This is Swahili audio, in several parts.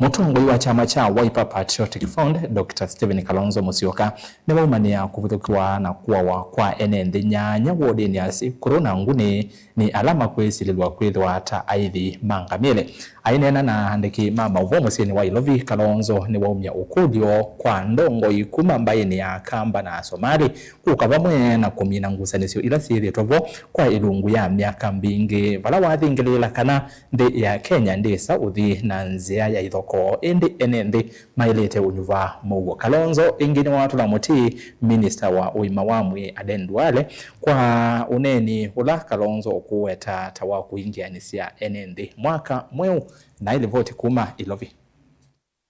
Mutongoi wa chama cha Wiper Patriotic Front Dr. Stephen Kalonzo Musyoka Niwaumania Kuvithukiwa na Kuawa kwa Enenthi Nyaanya Wodini ya Tseikuru na Nguni ni alama Makwisililwa Kwithiwa ta Aithi Ngamile. Aineena na Aandiki Mauvoo musini wa Ilovi Kalonzo Niwaunya Ukulyo kwa Ndongoi Kuma Mbaini ya Akamba na Asomali Kuka Vamwe na kumina ngusanisyo ila siri tovo kwa ilungu ya miaka mbingi vala wathingilila kana ndi ya Kenya ndi Saudi na nzia ya Ithokoo indi Enenthi mailete unyuva Mauvoo. Kalonzo ingine watu la muti minister wa Vamwe adendwale kwa uneni ula Kalonzo okuweta tawa kuingianisia Enenthi mwaka mweu na ile vote Kuma Ilovi.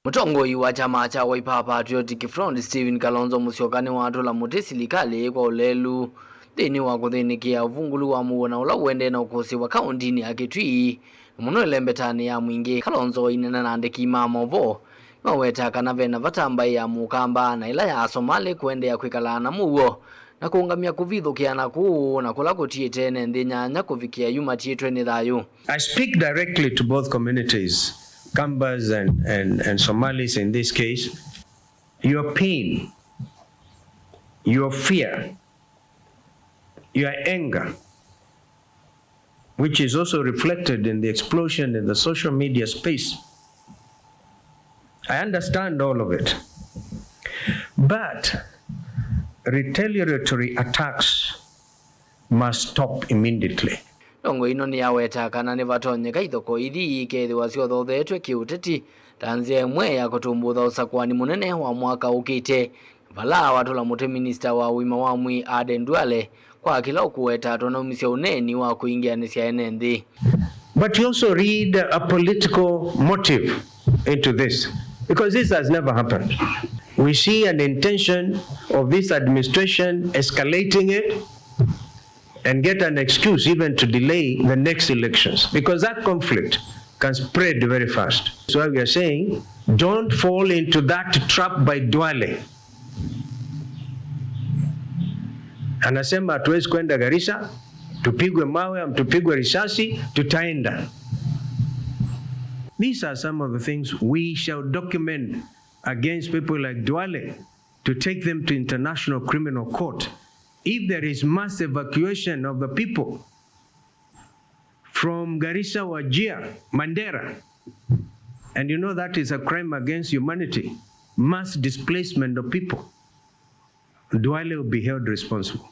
Mutongoi wa chama cha Wiper Patriotic Front Stephen Kalonzo Musyoka ni watu la muti silikali kwa ulelu thini wa kuthinikia uvungulu wa muona ula uende na ukosi wa kaundini ya Kitui muno ilembetani ya mwingi. Kalonzo Aineena na Aandiki Mauvoo maweta kana vena vatamba ya Akamba na ila ya Asomali kuende ya kwikala na Mauvoo na kuungamia Kuvithukiwa na kuu na kula kutiete Enenthi Nyaanya kufikia yuma tietwe ni thayu. I speak directly to both communities, Kambas and Somalis in this case. Your pain, your fear, your anger, which is also reflected in the explosion in the social media space. I understand all of it. But retaliatory attacks must stop immediately. Ndongoi ino ni yaweta kana ni vatonyeka Ithokoo ithi ikethiwa ciothethetwe kiuteti tanzia imwe ya kutumbutha usakwani munene wa mwaka ukite vala watu la muti minister wa Vamwe adendwale kwa kila ukuweta tonomisya uneni wa kuingianisia Enenthi. But you also read a political motive into this, because this has never happened. We see an intention of this administration escalating it and get an excuse even to delay the next elections, because that conflict can spread very fast. So we are saying, don't fall into that trap by dwelling. Anasema hatuwezi kwenda Garissa, tupigwe mawe, tupigwe risasi, tutaenda. These are some of the things we shall document against people like Duale to take them to International Criminal Court. If there is mass evacuation of the people from Garissa, Wajir, Mandera, and you know that is a crime against humanity, mass displacement of people, Duale will be held responsible.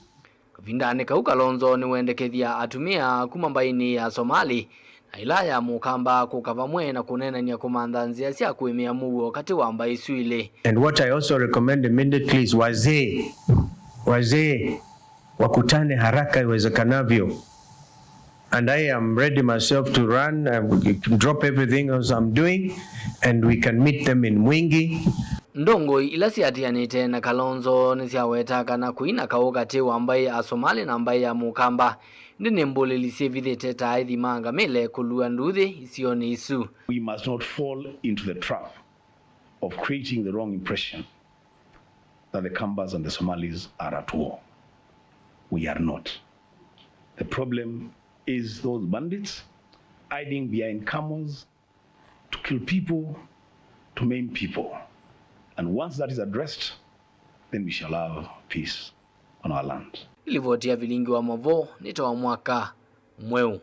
Kavindane kau Kalonzo ni wendekethia atumia kuma Mbaini ya Asomali na ila ya Akamba Kuka Vamwe na kunena ni kumanda nzia sia kuimia Mauvoo wakati wa mbaisuile. And what I also recommend immediately is wazee wakutane haraka iwezekanavyo. And I am ready myself to run, drop everything else I'm doing, and we can meet them in Mwingi. Ndongoi ila siatianite na Kalonzo ni siaweta kana kuina kaukati wa ambaye Asomali na ambaye Akamba ndine mbulilisi vithite ta Aithi Ngamile kulua nduthi isioni isu. We must not fall into the trap of creating the wrong impression that the Kambas and the Somalis are at war. We are not. The problem is those bandits hiding behind camels to kill people, to maim people. And once that is addressed, then we shall have peace on our land. Ilivotia vilingi wa Mauvoo nitoa mwaka mweu.